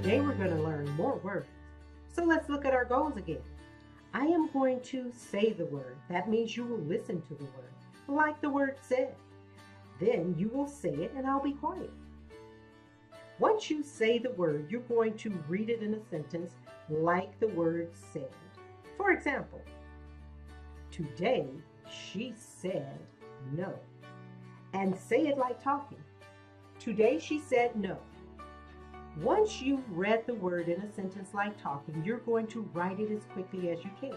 Today we're going to learn more words. So let's look at our goals again. I am going to say the word. That means you will listen to the word, like the word said. Then you will say it and I'll be quiet. Once you say the word, you're going to read it in a sentence like the word said. For example, today she said no. And say it like talking. Today she said no. Once you've read the word in a sentence like talking, you're going to write it as quickly as you can.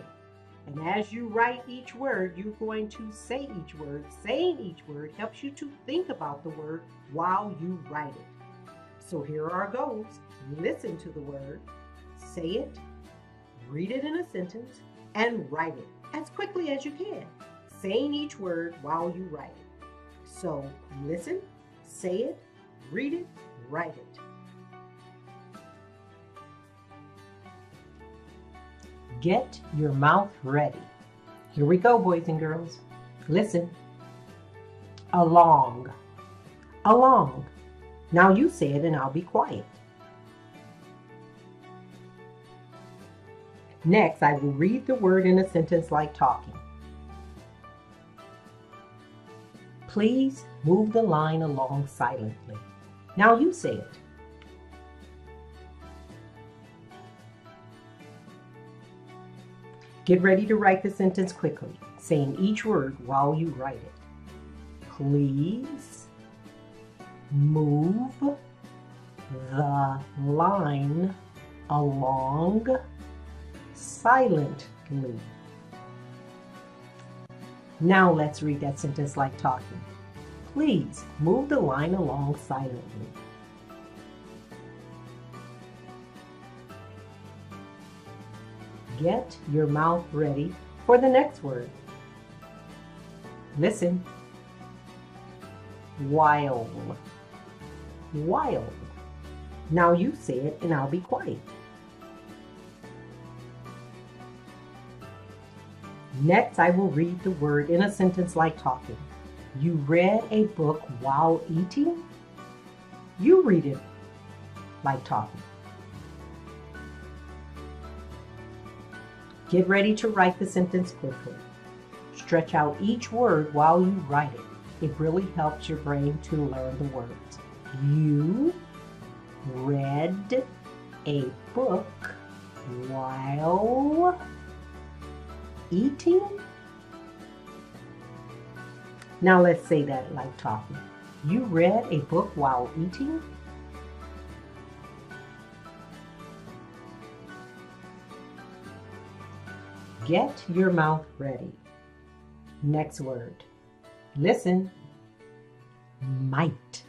And as you write each word, you're going to say each word. Saying each word helps you to think about the word while you write it. So here are our goals. Listen to the word, say it, read it in a sentence, and write it as quickly as you can, saying each word while you write it. So listen, say it, read it, write it. Get your mouth ready. Here we go, boys and girls. Listen. Along. Along. Now you say it and I'll be quiet. Next, I will read the word in a sentence like talking. Please move the line along silently. Now you say it. Get ready to write the sentence quickly, saying each word while you write it. Please move the line along silently. Now let's read that sentence like talking. Please move the line along silently. Get your mouth ready for the next word. Listen. While. While. Now you say it and I'll be quiet. Next, I will read the word in a sentence like talking. You read a book while eating? You read it like talking. Get ready to write the sentence quickly. Stretch out each word while you write it. It really helps your brain to learn the words. You read a book while eating? Now let's say that like talking. You read a book while eating? Get your mouth ready. Next word. Listen. Might.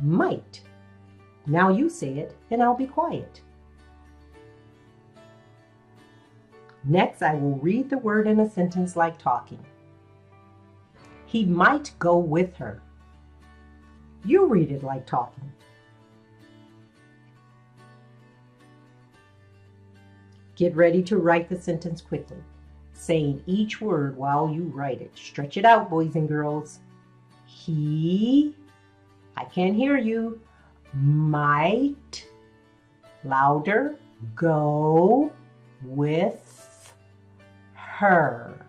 Might. Now you say it and I'll be quiet. Next, I will read the word in a sentence like talking. He might go with her. You read it like talking. Get ready to write the sentence quickly, saying each word while you write it. Stretch it out, boys and girls. He, I can't hear you, might, louder, go with her.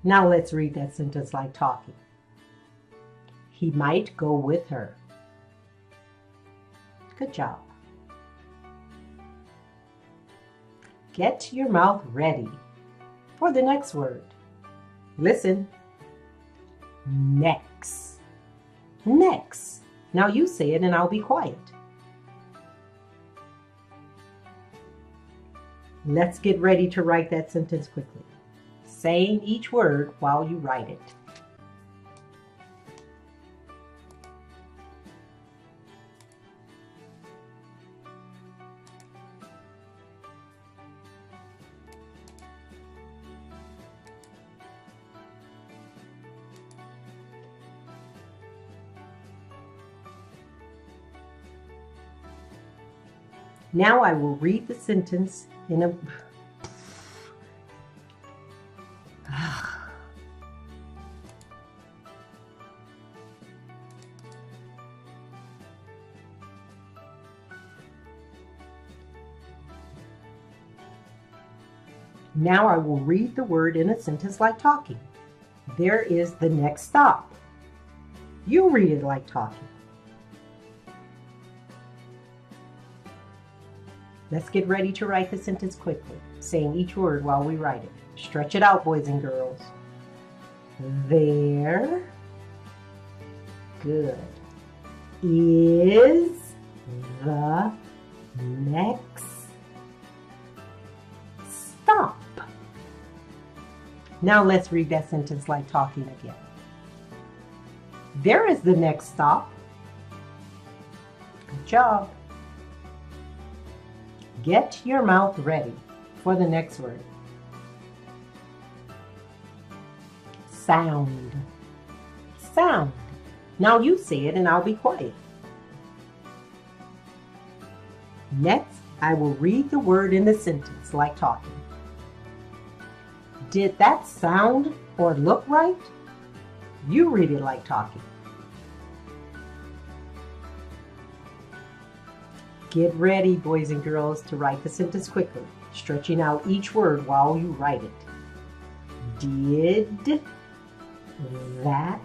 Now let's read that sentence like talking. He might go with her. Good job. Get your mouth ready for the next word. Listen. Next. Next. Now you say it and I'll be quiet. Let's get ready to write that sentence quickly, saying each word while you write it. Now I will read the sentence in a... Now I will read the word in a sentence like talking. There is the next stop. You read it like talking. Let's get ready to write the sentence quickly, saying each word while we write it. Stretch it out, boys and girls. There. Good. Is the next stop. Now let's read that sentence like talking again. There is the next stop. Good job. Get your mouth ready for the next word. Sound. Sound. Now you say it and I'll be quiet. Next, I will read the word in the sentence like talking. Did that sound or look right? You read it like talking. Get ready, boys and girls, to write the sentence quickly, stretching out each word while you write it. Did that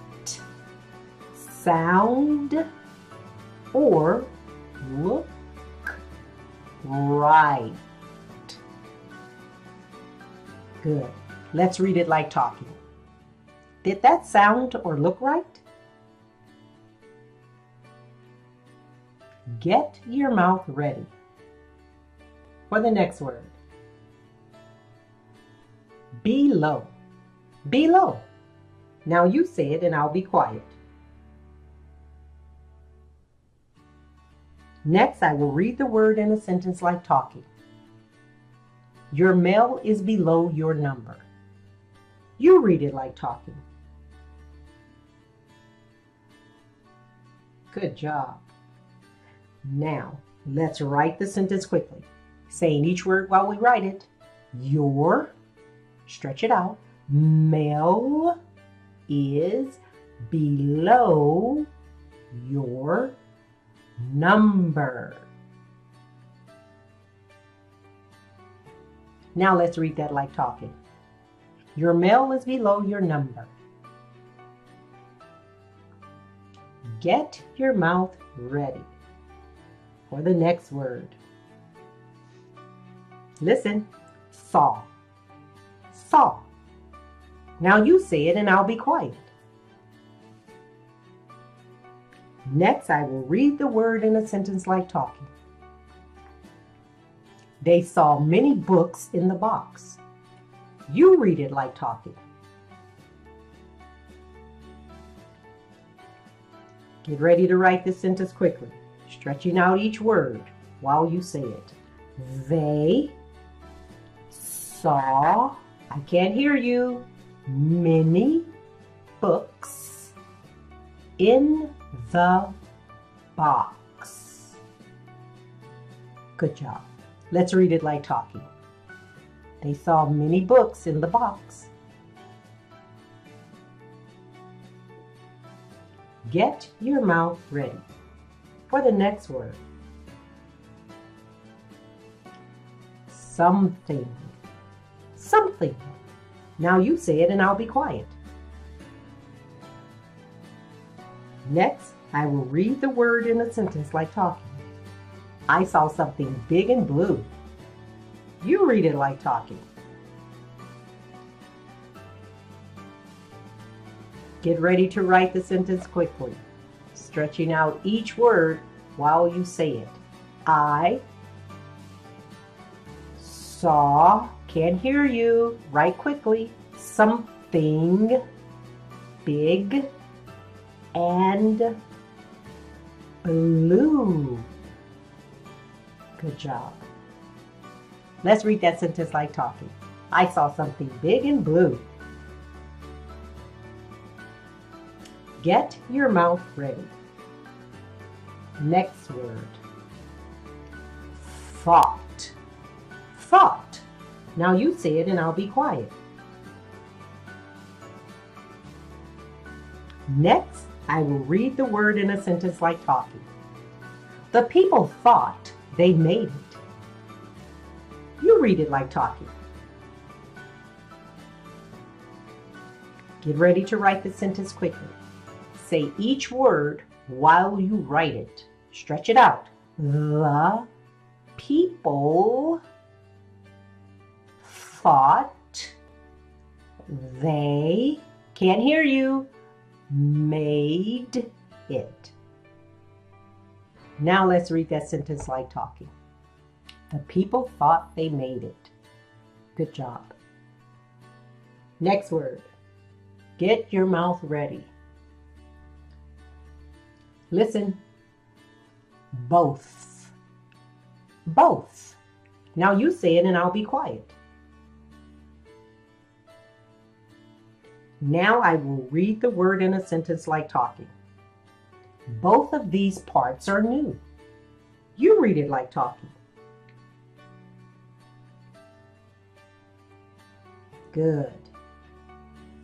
sound or look right? Good. Let's read it like talking. Did that sound or look right? Get your mouth ready for the next word. Below. Below. Now you say it and I'll be quiet. Next, I will read the word in a sentence like talking. Your mail is below your number. You read it like talking. Good job. Now, let's write the sentence quickly, saying each word while we write it. Your, stretch it out, mail is below your number. Now let's read that like talking. Your mail is below your number. Get your mouth ready for the next word. Listen. Saw. Saw. Now you say it and I'll be quiet. Next, I will read the word in a sentence like talking. They saw many books in the box. You read it like talking. Get ready to write this sentence quickly, stretching out each word while you say it. They saw, I can't hear you, many books in the box. Good job. Let's read it like talking. They saw many books in the box. Get your mouth ready for the next word. Something. Something. Now you say it and I'll be quiet. Next, I will read the word in a sentence like talking. I saw something big and blue. You read it like talking. Get ready to write the sentence quickly, stretching out each word while you say it. I saw, can't hear you, write quickly, something big and blue. Good job. Let's read that sentence like talking. I saw something big and blue. Get your mouth ready. Next word. Thought. Thought. Now you say it and I'll be quiet. Next, I will read the word in a sentence like talking. The people thought they made it. You read it like talking. Get ready to write the sentence quickly. Say each word while you write it. Stretch it out. The people thought they, can't hear you, made it. Now let's read that sentence like talking. The people thought they made it. Good job. Next word. Get your mouth ready. Listen. Both. Both. Now you say it and I'll be quiet. Now I will read the word in a sentence like talking. Both of these parts are new. You read it like talking. Good.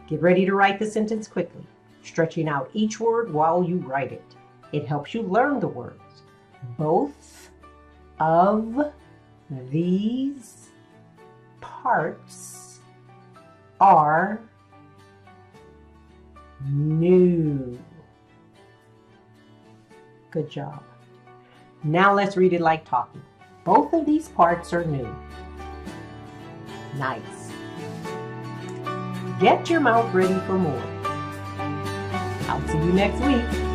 Get ready to write the sentence quickly, stretching out each word while you write it. It helps you learn the words. Both of these parts are new. Good job. Now let's read it like talking. Both of these parts are new. Nice. Get your mouth ready for more. I'll see you next week.